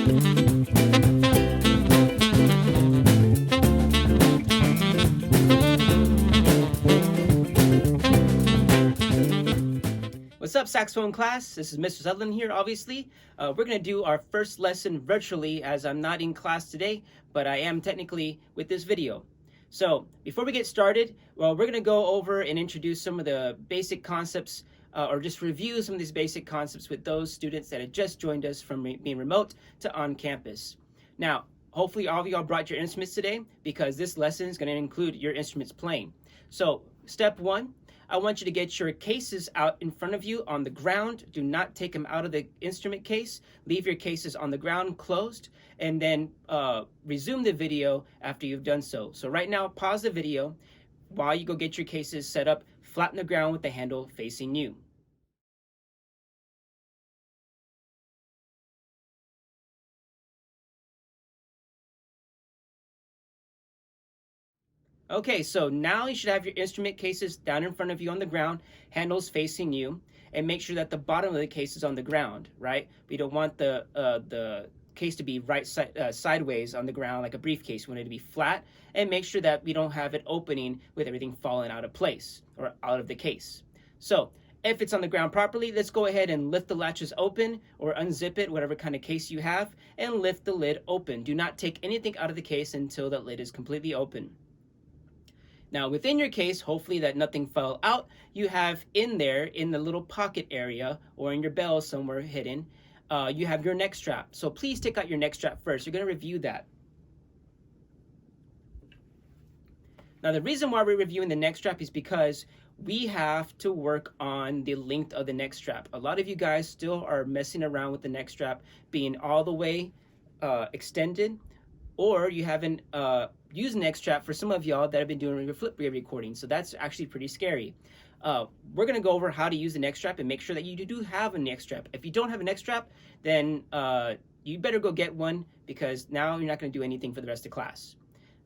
What's up, saxophone class? This is Mr. Sutherland here, obviously. We're going to do our first lesson virtually as I'm not in class today, but I am technically with this video. So before we get started, well, we're going to go over and introduce some of the basic concepts or just review some of these basic concepts with those students that had just joined us from being remote to on campus. Now, hopefully all of y'all brought your instruments today because this lesson is going to include your instruments playing. So step one, I want you to get your cases out in front of you on the ground. Do not take them out of the instrument case. Leave your cases on the ground closed, and then resume the video after you've done so. So right now, pause the video while you go get your cases set up flat on the ground with the handle facing you. Okay, so now you should have your instrument cases down in front of you on the ground, handles facing you, and make sure that the bottom of the case is on the ground, right? We don't want the case to be sideways on the ground like a briefcase. We want it to be flat, and make sure that we don't have it opening with everything falling out of place or out of the case. So if it's on the ground properly, let's go ahead and lift the latches open or unzip it, whatever kind of case you have, and lift the lid open. Do not take anything out of the case until the lid is completely open. Now within your case, hopefully that nothing fell out, you have in there, in the little pocket area or in your bell somewhere hidden, you have your neck strap. So please take out your neck strap first. You're going to review that. Now the reason why we're reviewing the neck strap is because we have to work on the length of the neck strap. A lot of you guys still are messing around with the neck strap being all the way extended, or you haven't used neck strap for some of y'all that have been doing your flip grid recording. So that's actually pretty scary. We're going to go over how to use the neck strap and make sure that you do have a neck strap. If you don't have a neck strap, then you better go get one, because now you're not going to do anything for the rest of class.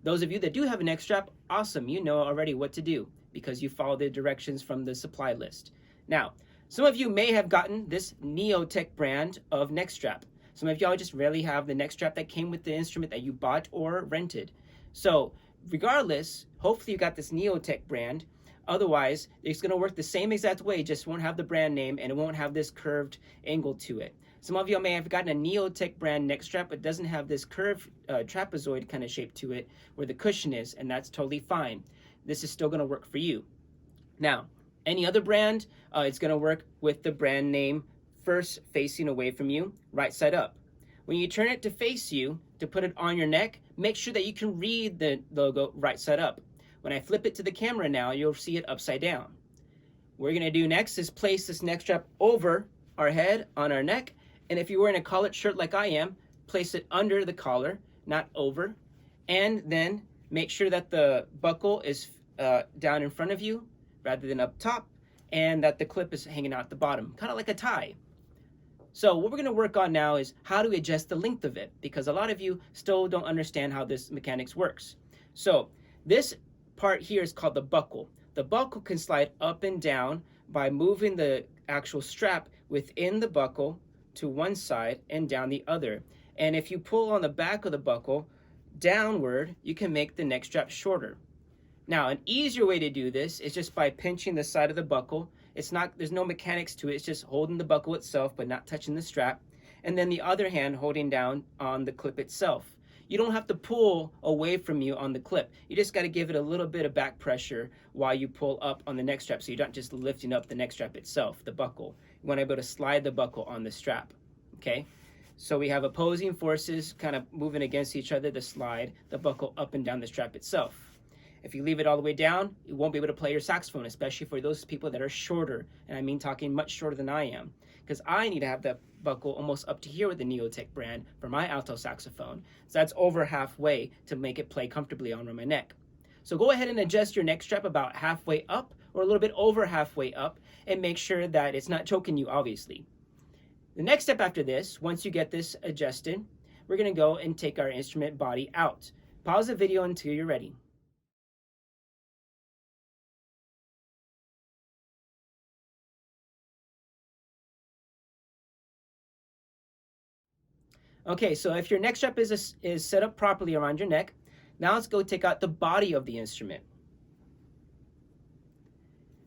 Those of you that do have a neck strap, awesome. You know already what to do because you follow the directions from the supply list. Now, some of you may have gotten this Neotech brand of neck strap. Some of y'all just rarely have the neck strap that came with the instrument that you bought or rented. So regardless, hopefully you got this Neotech brand. Otherwise, it's going to work the same exact way, just won't have the brand name and it won't have this curved angle to it. Some of y'all may have gotten a Neotech brand neck strap, but doesn't have this curved trapezoid kind of shape to it where the cushion is, and that's totally fine. This is still going to work for you. Now, any other brand, it's going to work with the brand name first facing away from you, right side up. When you turn it to face you, to put it on your neck, make sure that you can read the logo right side up. When I flip it to the camera now, you'll see it upside down. What we're going to do next is place this neck strap over our head on our neck. And if you're wearing a collared shirt like I am, place it under the collar, not over. And then make sure that the buckle is down in front of you rather than up top, and that the clip is hanging out the bottom, kind of like a tie. So what we're going to work on now is how to adjust the length of it, because a lot of you still don't understand how this mechanics works. So this part here is called the buckle. The buckle can slide up and down by moving the actual strap within the buckle to one side and down the other. And if you pull on the back of the buckle downward, you can make the neck strap shorter. Now, an easier way to do this is just by pinching the side of the buckle. There's no mechanics to it. It's just holding the buckle itself but not touching the strap, and then the other hand holding down on the clip itself. You don't have to pull away from you on the clip. You just got to give it a little bit of back pressure while you pull up on the neck strap, so you're not just lifting up the neck strap itself, the buckle. You want to be able to slide the buckle on the strap, okay? So we have opposing forces kind of moving against each other to slide the buckle up and down the strap itself. If you leave it all the way down, you won't be able to play your saxophone, especially for those people that are shorter. And I mean talking much shorter than I am, because I need to have that buckle almost up to here with the Neotech brand for my alto saxophone. So that's over halfway to make it play comfortably on my neck. So go ahead and adjust your neck strap about halfway up or a little bit over halfway up, and make sure that it's not choking you, obviously. The next step after this, once you get this adjusted, we're going to go and take our instrument body out. Pause the video until you're ready. Okay, so if your neck strap is set up properly around your neck, now let's go take out the body of the instrument.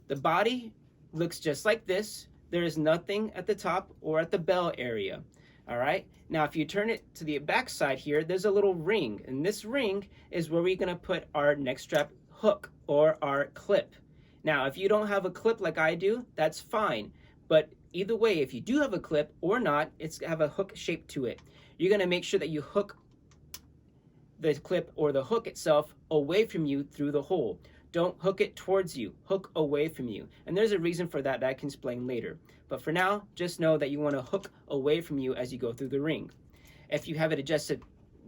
The body looks just like this. There is nothing at the top or at the bell area. All right, now if you turn it to the back side here, there's a little ring, and this ring is where we're gonna put our neck strap hook or our clip. Now, if you don't have a clip like I do, that's fine. But either way, if you do have a clip or not, it's have a hook shape to it. You're gonna make sure that you hook the clip or the hook itself away from you through the hole. Don't hook it towards you, hook away from you. And there's a reason for that I can explain later. But for now, just know that you wanna hook away from you as you go through the ring. If you have it adjusted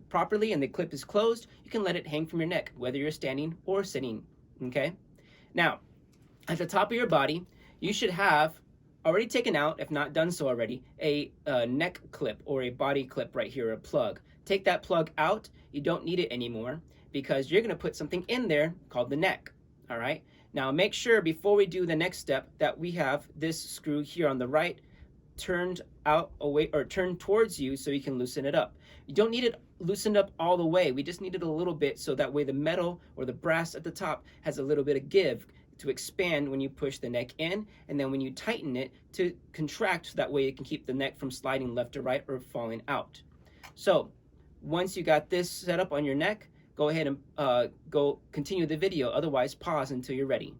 properly and the clip is closed, you can let it hang from your neck, whether you're standing or sitting, okay? Now, at the top of your body, you should have already taken out, if not done so already, a neck clip or a body clip right here, a plug. Take that plug out. You don't need it anymore because you're going to put something in there called the neck. All right. Now make sure before we do the next step that we have this screw here on the right turned out away or turned towards you so you can loosen it up. You don't need it loosened up all the way. We just need it a little bit so that way the metal or the brass at the top has a little bit of give to expand when you push the neck in, and then when you tighten it to contract so that way it can keep the neck from sliding left to right or falling out. So once you got this set up on your neck, go ahead and go continue the video. Otherwise, pause until you're ready.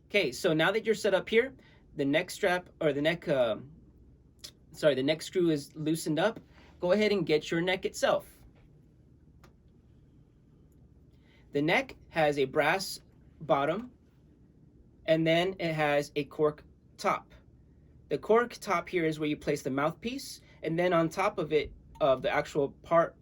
Okay, so now that you're set up here, the neck strap or the neck the neck screw is loosened up. Go ahead and get your neck itself. The neck has a brass bottom, and then it has a cork top. The cork top here is where you place the mouthpiece, and then on top of it, of the actual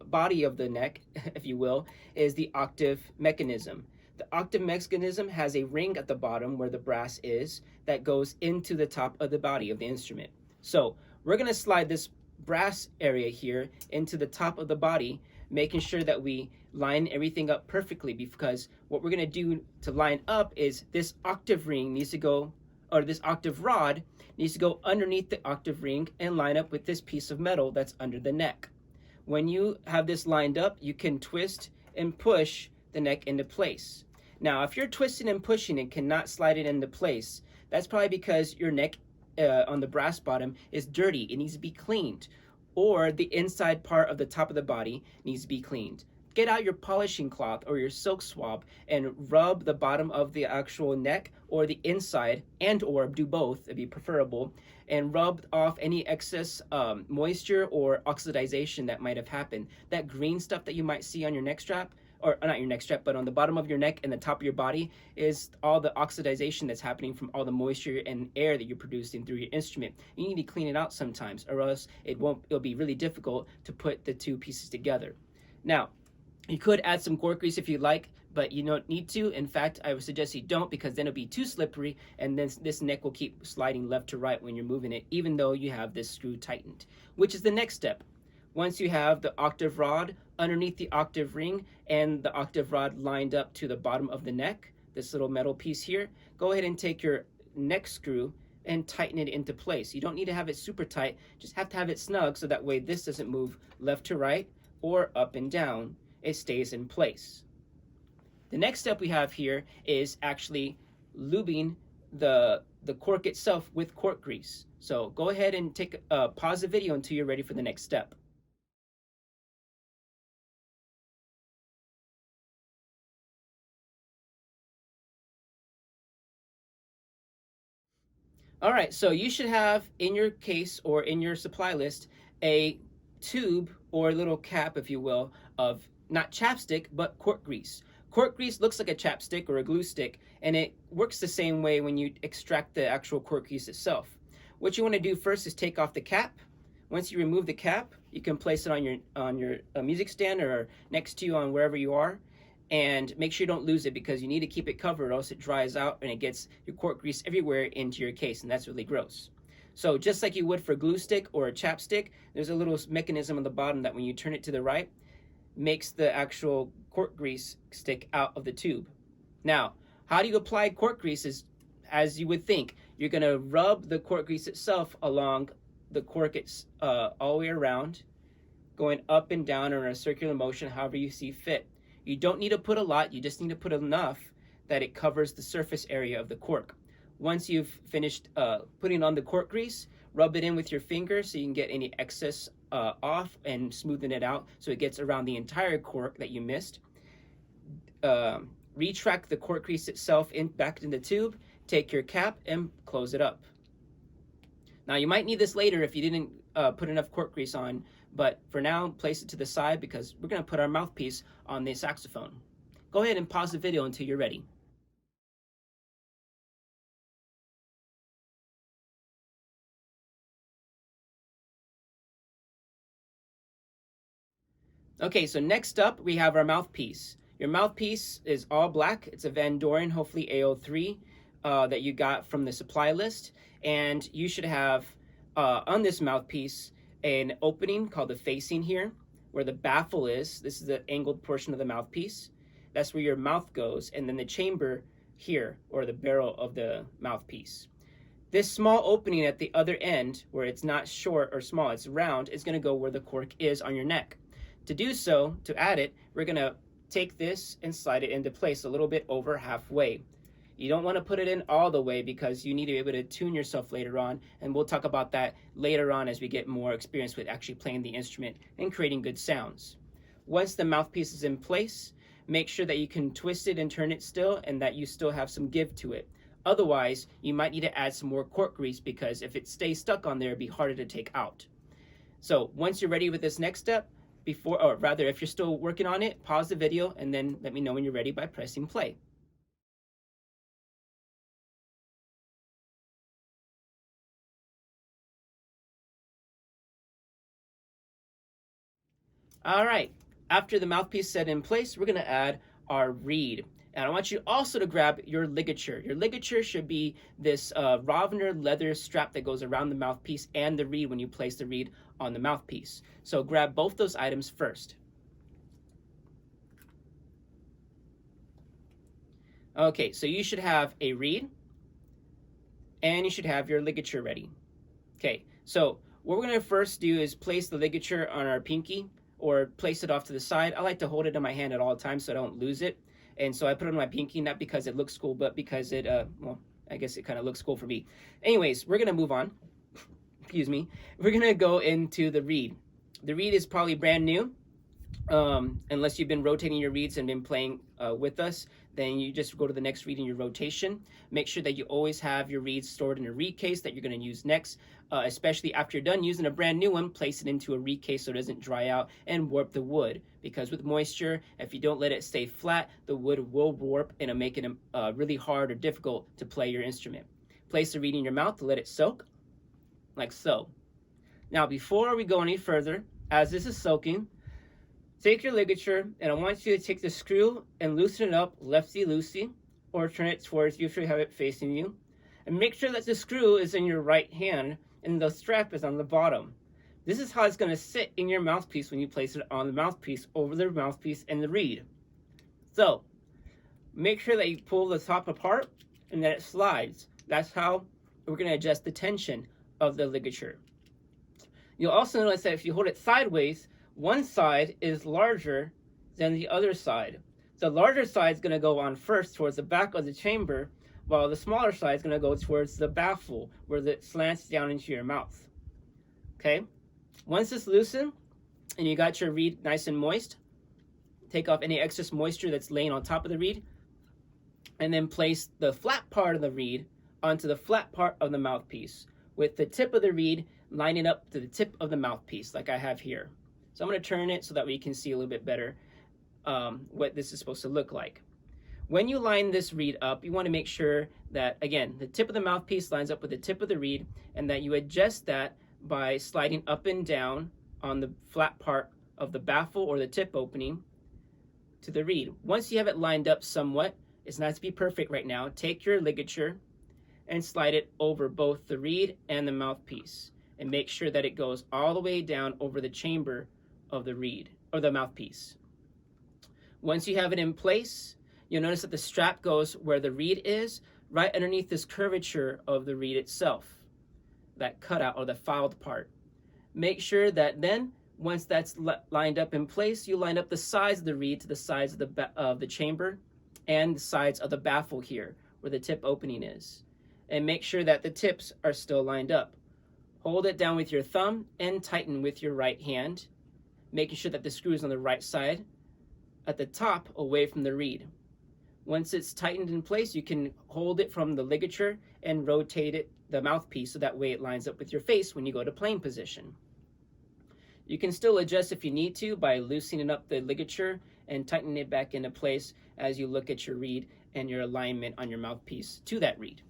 body of the neck, if you will, is the octave mechanism. The octave mechanism has a ring at the bottom where the brass is that goes into the top of the body of the instrument. So we're going to slide this brass area here into the top of the body, making sure that we line everything up perfectly, because what we're going to do to line up is this octave ring needs to go, or this octave rod needs to go underneath the octave ring and line up with this piece of metal that's under the neck. When you have this lined up, you can twist and push the neck into place. Now, if you're twisting and pushing and cannot slide it into place, that's probably because your neck on the brass bottom is dirty. It needs to be cleaned, or the inside part of the top of the body needs to be cleaned. Get out your polishing cloth or your silk swab and rub the bottom of the actual neck or the inside, and or do both, it'd be preferable, and rub off any excess moisture or oxidization that might have happened. That green stuff that you might see on your neck strap, or not your neck strap, but on the bottom of your neck and the top of your body, is all the oxidization that's happening from all the moisture and air that you're producing through your instrument. You need to clean it out sometimes, or else it'll be really difficult to put the two pieces together. Now, you could add some Cork Grease if you like, but you don't need to. In fact, I would suggest you don't, because then it'll be too slippery, and then this neck will keep sliding left to right when you're moving it, even though you have this screw tightened, which is the next step. Once you have the octave rod underneath the octave ring and the octave rod lined up to the bottom of the neck, this little metal piece here, go ahead and take your neck screw and tighten it into place. You don't need to have it super tight, just have to have it snug so that way this doesn't move left to right or up and down. It stays in place. The next step we have here is actually lubing the cork itself with cork grease. So go ahead and pause the video until you're ready for the next step. All right, so you should have in your case or in your supply list a tube or a little cap, if you will, of not chapstick, but cork grease. Cork grease looks like a chapstick or a glue stick, and it works the same way when you extract the actual cork grease itself. What you want to do first is take off the cap. Once you remove the cap, you can place it on your music stand or next to you on wherever you are. And make sure you don't lose it, because you need to keep it covered, or else it dries out and it gets your cork grease everywhere into your case, and that's really gross. So just like you would for a glue stick or a chapstick, there's a little mechanism on the bottom that when you turn it to the right, makes the actual cork grease stick out of the tube. Now, how do you apply cork grease is, as you would think, you're going to rub the cork grease itself along the cork all the way around, going up and down in a circular motion, however you see fit. You don't need to put a lot, you just need to put enough that it covers the surface area of the cork. Once you've finished putting on the cork grease, rub it in with your finger so you can get any excess off and smoothen it out so it gets around the entire cork that you missed. Retract the cork grease itself back in the tube, take your cap and close it up. Now you might need this later if you didn't put enough cork grease on, but for now place it to the side because we're going to put our mouthpiece on the saxophone. Go ahead and pause the video until you're ready. Okay, so next up we have our mouthpiece. Your mouthpiece is all black. It's a Van Doren, hopefully AO3, that you got from the supply list. And you should have on this mouthpiece an opening called the facing here, where the baffle is. This is the angled portion of the mouthpiece. That's where your mouth goes. And then the chamber here, or the barrel of the mouthpiece. This small opening at the other end, where it's not short or small, it's round, is going to go where the cork is on your neck. To do so, to add it, we're going to take this and slide it into place a little bit over halfway. You don't want to put it in all the way because you need to be able to tune yourself later on, and we'll talk about that later on as we get more experience with actually playing the instrument and creating good sounds. Once the mouthpiece is in place, make sure that you can twist it and turn it still and that you still have some give to it. Otherwise, you might need to add some more cork grease because if it stays stuck on there, it'd be harder to take out. So once you're ready with this next step, if you're still working on it, pause the video and then let me know when you're ready by pressing play. All right, after the mouthpiece set in place, we're gonna add our reed. And I want you also to grab your ligature. Your ligature should be this Rovner leather strap that goes around the mouthpiece and the reed when you place the reed on the mouthpiece. So grab both those items first. Okay, so you should have a reed and you should have your ligature ready. Okay, so what we're gonna first do is place the ligature on our pinky or place it off to the side. I like to hold it in my hand at all times so I don't lose it. And so I put it on my pinky, not because it looks cool, but because it, well, I guess it kind of looks cool for me. Anyways, we're going to move on. Excuse me. We're going to go into the reed. The reed is probably brand new. Unless you've been rotating your reeds and been playing with us, then you just go to the next reed in your rotation. Make sure that you always have your reeds stored in a reed case that you're going to use next. Especially after you're done using a brand new one, place it into a reed case so it doesn't dry out and warp the wood. Because with moisture, if you don't let it stay flat, the wood will warp and it'll make it really hard or difficult to play your instrument. Place the reed in your mouth to let it soak, like so. Now, before we go any further, as this is soaking, take your ligature, and I want you to take the screw and loosen it up lefty-loosey, or turn it towards you if you have it facing you. And make sure that the screw is in your right hand and the strap is on the bottom. This is how it's going to sit in your mouthpiece when you place it on the mouthpiece over the mouthpiece and the reed. So, make sure that you pull the top apart and that it slides. That's how we're going to adjust the tension of the ligature. You'll also notice that if you hold it sideways, one side is larger than the other side. The larger side is going to go on first towards the back of the chamber, while the smaller side is going to go towards the baffle where it slants down into your mouth. Okay? Once it's loosened and you got your reed nice and moist, take off any excess moisture that's laying on top of the reed, and then place the flat part of the reed onto the flat part of the mouthpiece, with the tip of the reed lining up to the tip of the mouthpiece like I have here. So I'm going to turn it so that we can see a little bit better what this is supposed to look like. When you line this reed up, you want to make sure that, again, the tip of the mouthpiece lines up with the tip of the reed, and that you adjust that by sliding up and down on the flat part of the baffle or the tip opening to the reed. Once you have it lined up somewhat, it's not to be perfect right now, take your ligature and slide it over both the reed and the mouthpiece, and make sure that it goes all the way down over the chamber of the reed or the mouthpiece. Once you have it in place, you'll notice that the strap goes where the reed is, right underneath this curvature of the reed itself, that cutout or the filed part. Make sure that then, once that's lined up in place, you line up the sides of the reed to the sides of the chamber and the sides of the baffle here, where the tip opening is. And make sure that the tips are still lined up. Hold it down with your thumb and tighten with your right hand, making sure that the screw is on the right side at the top away from the reed. Once it's tightened in place, you can hold it from the ligature and rotate it, the mouthpiece, so that way it lines up with your face when you go to playing position. You can still adjust if you need to by loosening up the ligature and tightening it back into place as you look at your reed and your alignment on your mouthpiece to that reed.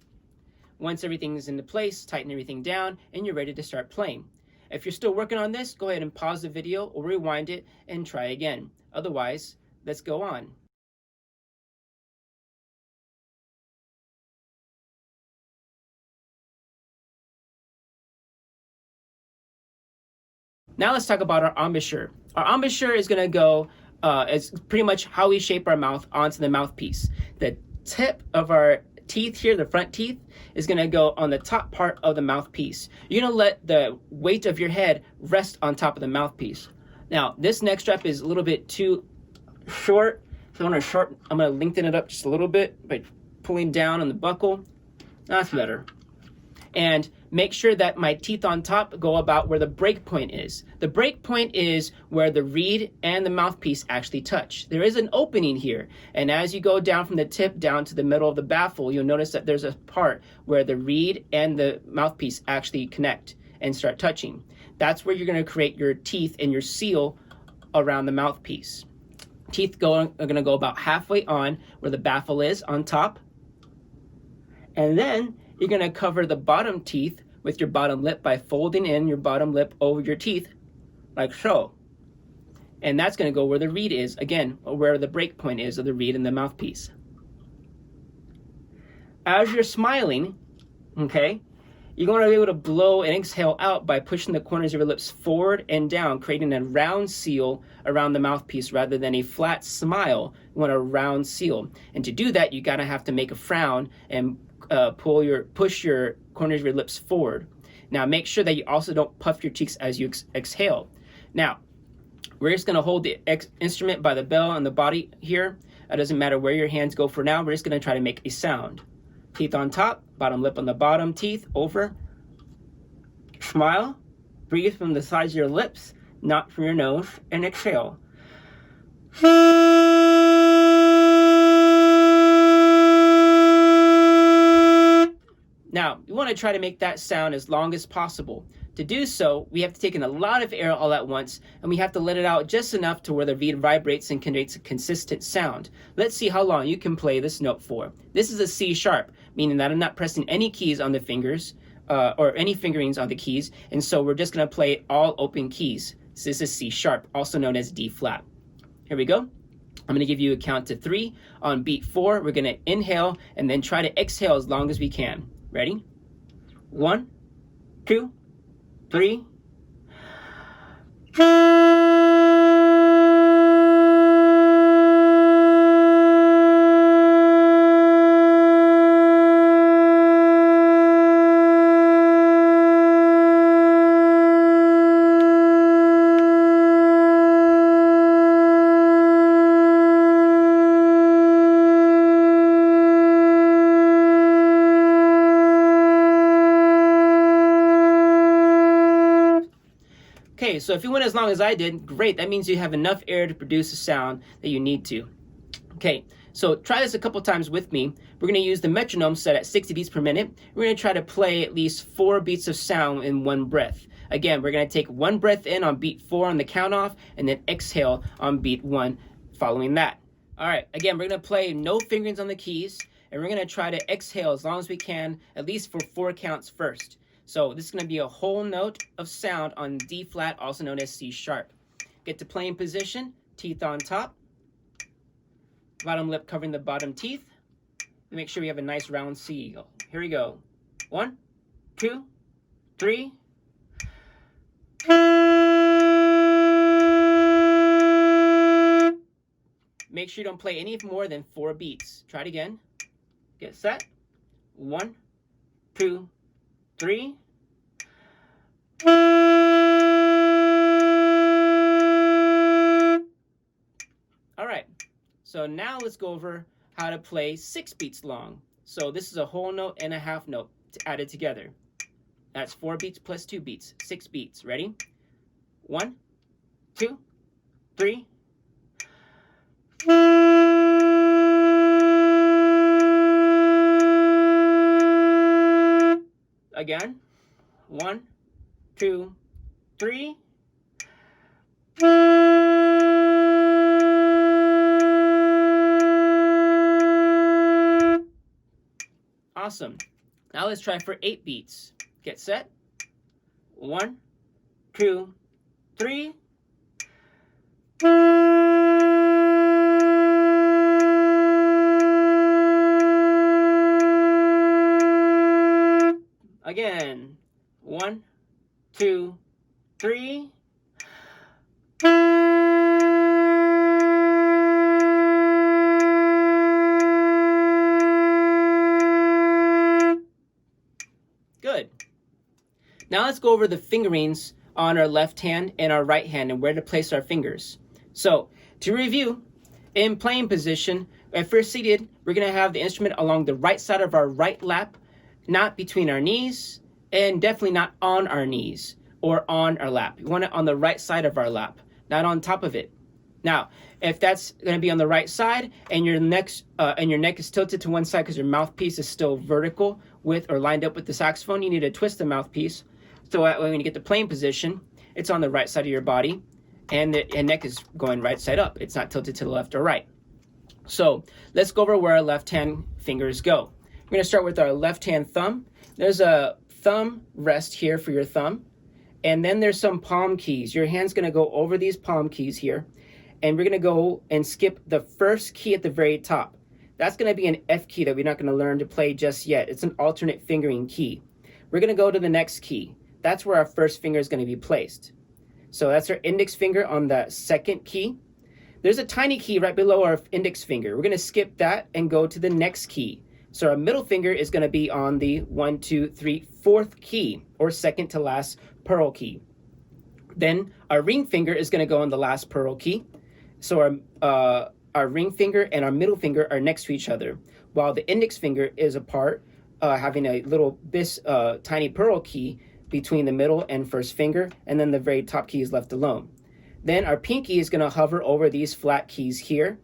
Once everything is into place, tighten everything down and you're ready to start playing. If you're still working on this, go ahead and pause the video or rewind it and try again. Otherwise, let's go on. Now let's talk about our embouchure. Our embouchure is going to go, it's pretty much how we shape our mouth onto the mouthpiece. The tip of our teeth here, the front teeth, is going to go on the top part of the mouthpiece. You're going to let the weight of your head rest on top of the mouthpiece. Now, this neck strap is a little bit too short, so I'm going to lengthen it up just a little bit by pulling down on the buckle. That's better. And make sure that my teeth on top go about where the break point is. The break point is where the reed and the mouthpiece actually touch. There is an opening here, and as you go down from the tip down to the middle of the baffle, you'll notice that there's a part where the reed and the mouthpiece actually connect and start touching. That's where you're going to create your teeth and your seal around the mouthpiece. Teeth are going to go about halfway on where the baffle is on top, and then you're going to cover the bottom teeth with your bottom lip by folding in your bottom lip over your teeth, like so. And that's going to go where the reed is, again, where the break point is of the reed and the mouthpiece. As you're smiling, okay, you're going to be able to blow and exhale out by pushing the corners of your lips forward and down, creating a round seal around the mouthpiece rather than a flat smile. You want a round seal. And to do that, you got to have to make a frown and push your corners of your lips forward. Now make sure that you also don't puff your cheeks as you exhale. Now we're just going to hold the instrument by the bell on the body here. It doesn't matter where your hands go for now. We're just going to try to make a sound. Teeth on top, bottom lip on the bottom teeth, over. Smile, breathe from the sides of your lips, not from your nose, and exhale. Now, you want to try to make that sound as long as possible. To do so, we have to take in a lot of air all at once, and we have to let it out just enough to where the reed vibrates and creates a consistent sound. Let's see how long you can play this note for. This is a C sharp, meaning that I'm not pressing any keys on the fingers, or any fingerings on the keys, and so we're just going to play all open keys. So this is C sharp, also known as D flat. Here we go. I'm going to give you a count to 3. On beat 4, we're going to inhale and then try to exhale as long as we can. Ready? 1, 2, 3. Okay, so if you went as long as I did, great. That means you have enough air to produce a sound that you need to. Okay, so try this a couple times with me. We're going to use the metronome set at 60 beats per minute. We're going to try to play at least 4 beats of sound in one breath. Again, we're going to take 1 breath in on beat 4 on the count off, and then exhale on beat 1 following that. All right, again, we're going to play no fingerings on the keys, and we're going to try to exhale as long as we can, at least for 4 counts first. So this is going to be a whole note of sound on D flat, also known as C sharp. Get to playing position, teeth on top, bottom lip covering the bottom teeth. Make sure we have a nice round seal. Here we go. 1, 2, 3. Make sure you don't play any more than 4 beats. Try it again. Get set. 1, 2, 3. All right. So now let's go over how to play 6 beats long. So this is a whole note and a half note added together. That's 4 beats plus 2 beats, 6 beats. Ready? 1, 2, 3. Again. 1, 2, 3. Awesome. Now let's try for 8 beats. Get set. 1, 2, 3. Again. 1, 2, 3. Good. Now let's go over the fingerings on our left hand and our right hand and where to place our fingers. So to review, in playing position, if we're seated, we're going to have the instrument along the right side of our right lap, not between our knees, and definitely not on our knees or on our lap. We want it on the right side of our lap, not on top of it. Now, if that's going to be on the right side and your neck is tilted to one side because your mouthpiece is still vertical with or lined up with the saxophone, you need to twist the mouthpiece. So that way when you get to playing position, it's on the right side of your body and the neck is going right side up. It's not tilted to the left or right. So let's go over where our left hand fingers go. We're going to start with our left hand thumb. There's a thumb rest here for your thumb. And then there's some palm keys. Your hand's going to go over these palm keys here. And we're going to go and skip the first key at the very top. That's going to be an F key that we're not going to learn to play just yet. It's an alternate fingering key. We're going to go to the next key. That's where our first finger is going to be placed. So that's our index finger on the second key. There's a tiny key right below our index finger. We're going to skip that and go to the next key. So our middle finger is going to be on the 1, 2, 3, 4th key, or second to last pearl key. Then our ring finger is going to go on the last pearl key. So our ring finger and our middle finger are next to each other, while the index finger is apart, having a little tiny pearl key between the middle and first finger, and then the very top key is left alone. Then our pinky is going to hover over these flat keys here.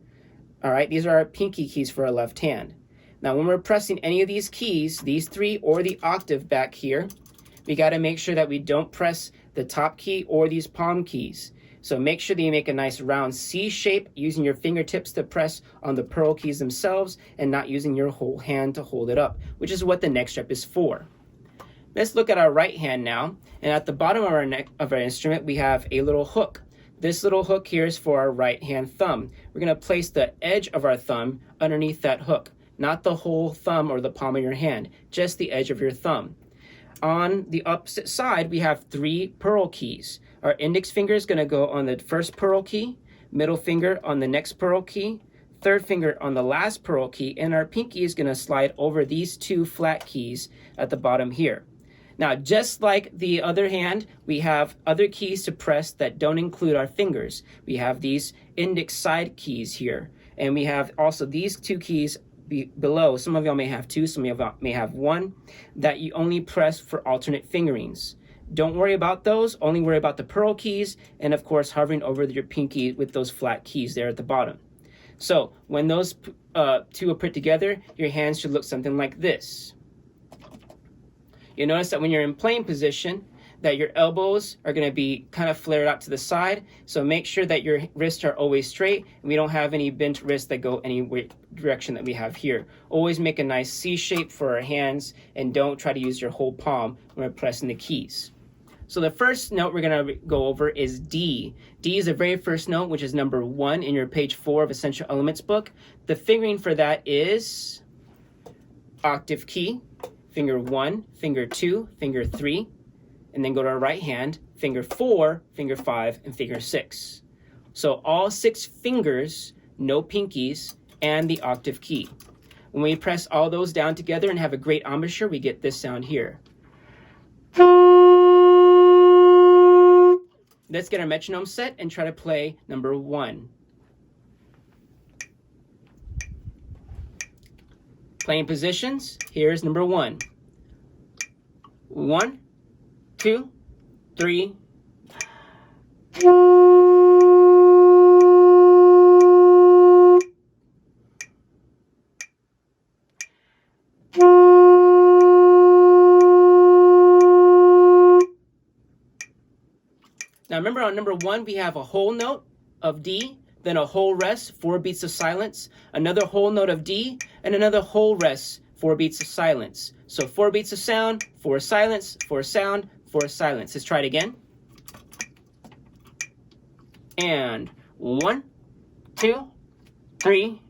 All right, these are our pinky keys for our left hand. Now, when we're pressing any of these keys, these 3 or the octave back here, we got to make sure that we don't press the top key or these palm keys. So make sure that you make a nice round C shape using your fingertips to press on the pearl keys themselves and not using your whole hand to hold it up, which is what the neck strap is for. Let's look at our right hand now. And at the bottom of our neck of our instrument, we have a little hook. This little hook here is for our right hand thumb. We're going to place the edge of our thumb underneath that hook, not the whole thumb or the palm of your hand, just the edge of your thumb. On the opposite side, we have 3 pearl keys. Our index finger is going to go on the first pearl key, middle finger on the next pearl key, third finger on the last pearl key, and our pinky is going to slide over these 2 flat keys at the bottom here. Now, just like the other hand, we have other keys to press that don't include our fingers. We have these index side keys here, and we have also these 2 keys below. Some of y'all may have 2, some of y'all may have 1, that you only press for alternate fingerings. Don't worry about those, only worry about the pearl keys, and of course hovering over your pinky with those flat keys there at the bottom. So when those 2 are put together, your hands should look something like this. You notice that when you're in playing position, that your elbows are going to be kind of flared out to the side. So make sure that your wrists are always straight and we don't have any bent wrists that go any direction that we have here. Always make a nice C shape for our hands and don't try to use your whole palm when we're pressing the keys. So the first note we're going to go over is D. D is the very first note, which is number 1 in your page 4 of Essential Elements book. The fingering for that is octave key, finger 1, finger 2, finger 3, and then go to our right hand, finger 4, finger 5, and finger 6. So all 6 fingers no pinkies, and the octave key. When we press all those down together and have a great embouchure, we get this sound here. Let's get our metronome set and try to play number 1. Playing positions, here's number 1. 1, 2, 3. Now remember, on number 1, we have a whole note of D, then a whole rest, 4 beats of silence, another whole note of D, and another whole rest, 4 beats of silence. So 4 beats of sound, 4 silence, 4 sound, 4 silence. Let's try it again. And 1, 2, 3.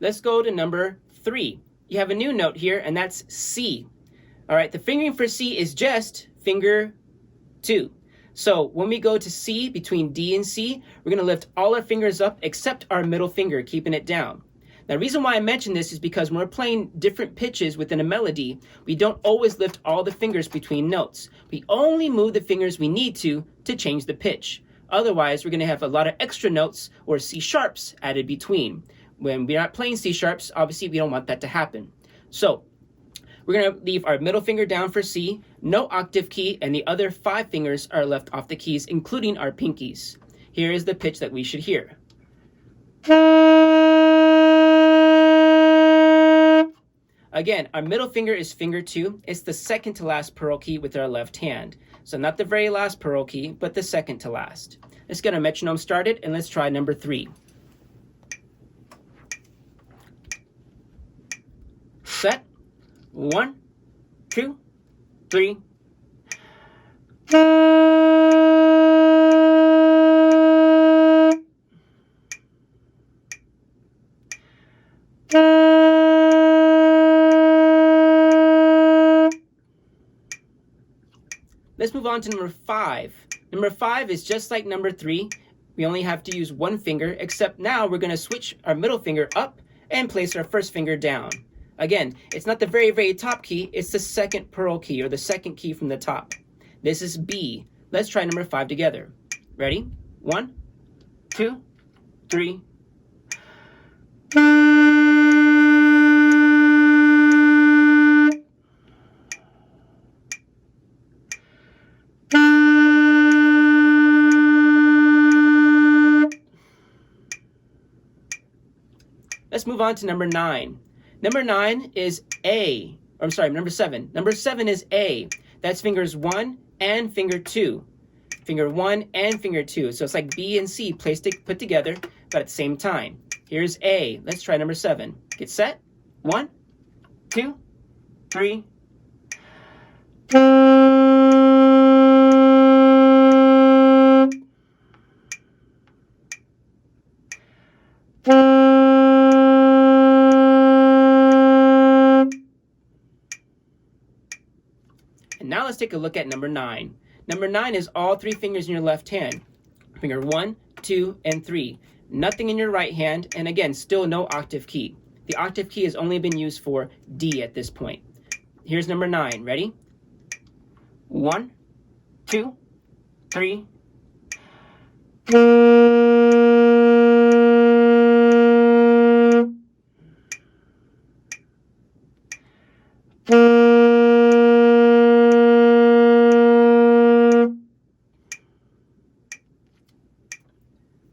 Let's go to number 3. You have a new note here, and that's C. All right, the fingering for C is just finger 2. So when we go to C, between D and C, we're going to lift all our fingers up except our middle finger, keeping it down. Now, the reason why I mention this is because when we're playing different pitches within a melody, we don't always lift all the fingers between notes. We only move the fingers we need to change the pitch. Otherwise, we're going to have a lot of extra notes or C sharps added between. When we're not playing C sharps, obviously we don't want that to happen. So we're going to leave our middle finger down for C, no octave key, and the other 5 fingers are left off the keys, including our pinkies. Here is the pitch that we should hear. Again, our middle finger is finger 2. It's the second to last pearl key with our left hand. So not the very last pearl key, but the second to last. Let's get our metronome started, and let's try number 3. Set. 1, 2, 3. Let's move on to number 5. Number 5 is just like number 3. We only have to use 1 finger, except now we're going to switch our middle finger up and place our first finger down. Again, it's not the very, very top key. It's the second pearl key, or the second key from the top. This is B. Let's try number 5 together. Ready? 1, 2, 3. Let's move on to number 9. Number 9 is A. Or I'm sorry, number 7. Number 7 is A. That's fingers 1 and finger 2. Finger 1 and finger 2. So it's like B and C put together, but at the same time. Here's A. Let's try number 7. Get set. 1, 2, 3. And now let's take a look at number 9. Number 9 is all 3 fingers in your left hand. Finger 1, 2, and 3. Nothing in your right hand, and again, still no octave key. The octave key has only been used for D at this point. Here's number 9. Ready? 1, 2, 3.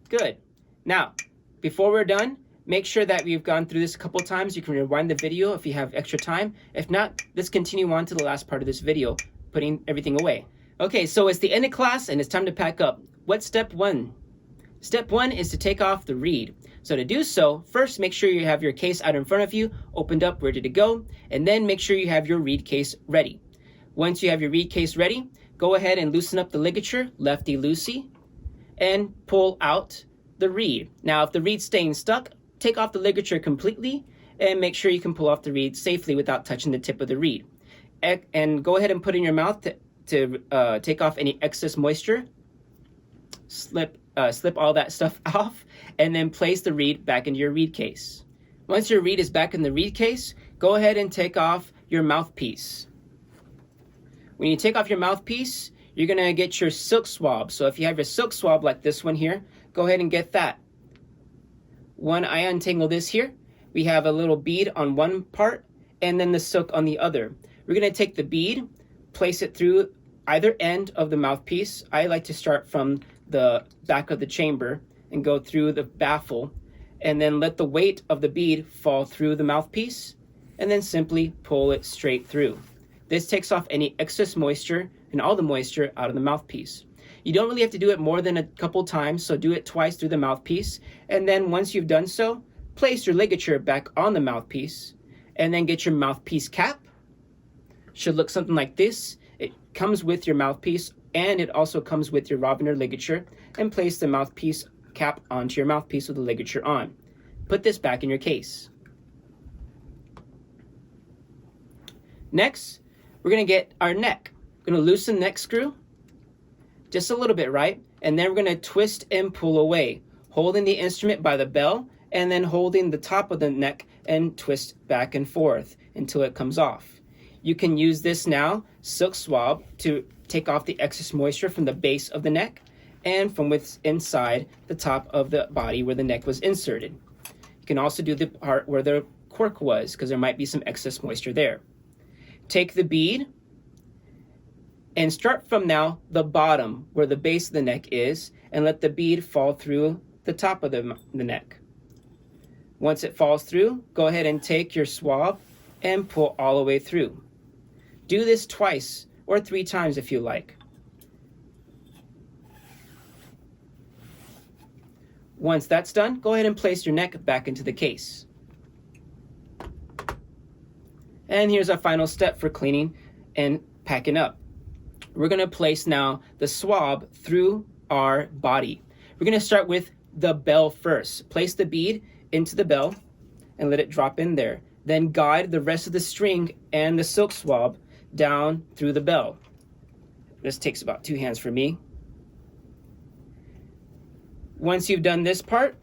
Good. Now, before we're done, make sure that we've gone through this a couple times. You can rewind the video if you have extra time. If not, let's continue on to the last part of this video, putting everything away. Okay, so it's the end of class and it's time to pack up. What's step 1? Step 1 is to take off the reed. So to do so, first make sure you have your case out in front of you, opened up, ready to go, and then make sure you have your reed case ready. Once you have your reed case ready, go ahead and loosen up the ligature, lefty-loosey. and pull out the reed. Now, if the reed's staying stuck, take off the ligature completely and make sure you can pull off the reed safely without touching the tip of the reed. And go ahead and put in your mouth to take off any excess moisture. Slip all that stuff off, and then place the reed back into your reed case. Once your reed is back in the reed case, go ahead and take off your mouthpiece. When you take off your mouthpiece, you're going to get your silk swab. So if you have your silk swab like this one here, go ahead and get that. When I untangle this here, we have a little bead on one part and then the silk on the other. We're going to take the bead, place it through either end of the mouthpiece. I like to start from the back of the chamber and go through the baffle, and then let the weight of the bead fall through the mouthpiece, and then simply pull it straight through. This takes off any excess moisture and all the moisture out of the mouthpiece. You don't really have to do it more than a couple times, so do it twice through the mouthpiece, and then once you've done so, place your ligature back on the mouthpiece, and then get your mouthpiece cap. Should look something like this. It comes with your mouthpiece, and it also comes with your Rovender ligature, and place the mouthpiece cap onto your mouthpiece with the ligature on. Put this back in your case. Next, we're going to get our neck. We're going to loosen the neck screw just a little bit, right? And then we're going to twist and pull away, holding the instrument by the bell and then holding the top of the neck and twist back and forth until it comes off. You can use this now, silk swab, to take off the excess moisture from the base of the neck and from what's inside the top of the body where the neck was inserted. You can also do the part where the cork was, because there might be some excess moisture there. Take the bead and start from now the bottom where the base of the neck is, and let the bead fall through the top of the neck. Once it falls through, go ahead and take your swab and pull all the way through. Do this twice or 3 times if you like. Once that's done, go ahead and place your neck back into the case. And here's our final step for cleaning and packing up. We're going to place now the swab through our body. We're going to start with the bell first. Place the bead into the bell and let it drop in there. Then guide the rest of the string and the silk swab down through the bell. This takes about 2 hands for me. Once you've done this part,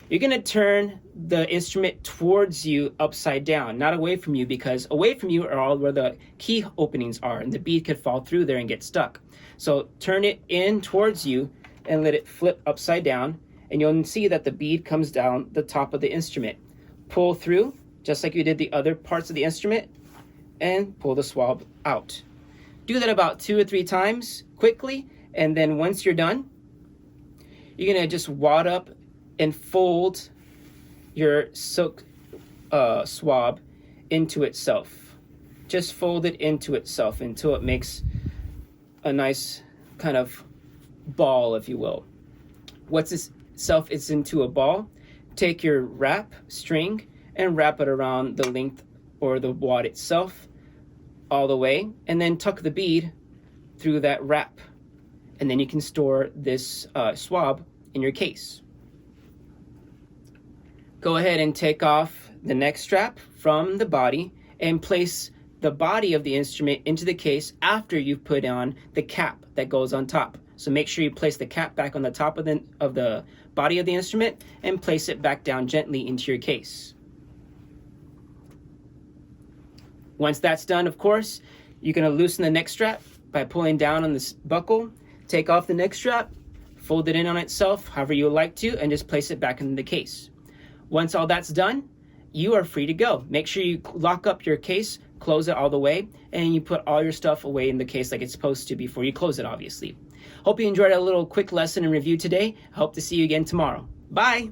you're going to turn the instrument towards you upside down, not away from you, because away from you are all where the key openings are and the bead could fall through there and get stuck. So turn it in towards you and let it flip upside down, and you'll see that the bead comes down the top of the instrument. Pull through, just like you did the other parts of the instrument, and pull the swab out. Do that about 2 or 3 times quickly, and then once you're done, you're going to just wad up and fold your silk swab into itself. Just fold it into itself until it makes a nice kind of ball, if you will. Once itself is into a ball, take your wrap string and wrap it around the length or the wad itself all the way, and then tuck the bead through that wrap. And then you can store this swab in your case. Go ahead and take off the neck strap from the body and place the body of the instrument into the case after you've put on the cap that goes on top. So make sure you place the cap back on the top of the body of the instrument and place it back down gently into your case. Once that's done, of course, you're going to loosen the neck strap by pulling down on this buckle. Take off the neck strap, fold it in on itself however you would like to, and just place it back in the case. Once all that's done, you are free to go. Make sure you lock up your case, close it all the way, and you put all your stuff away in the case like it's supposed to before you close it, obviously. Hope you enjoyed a little quick lesson and review today. I hope to see you again tomorrow. Bye!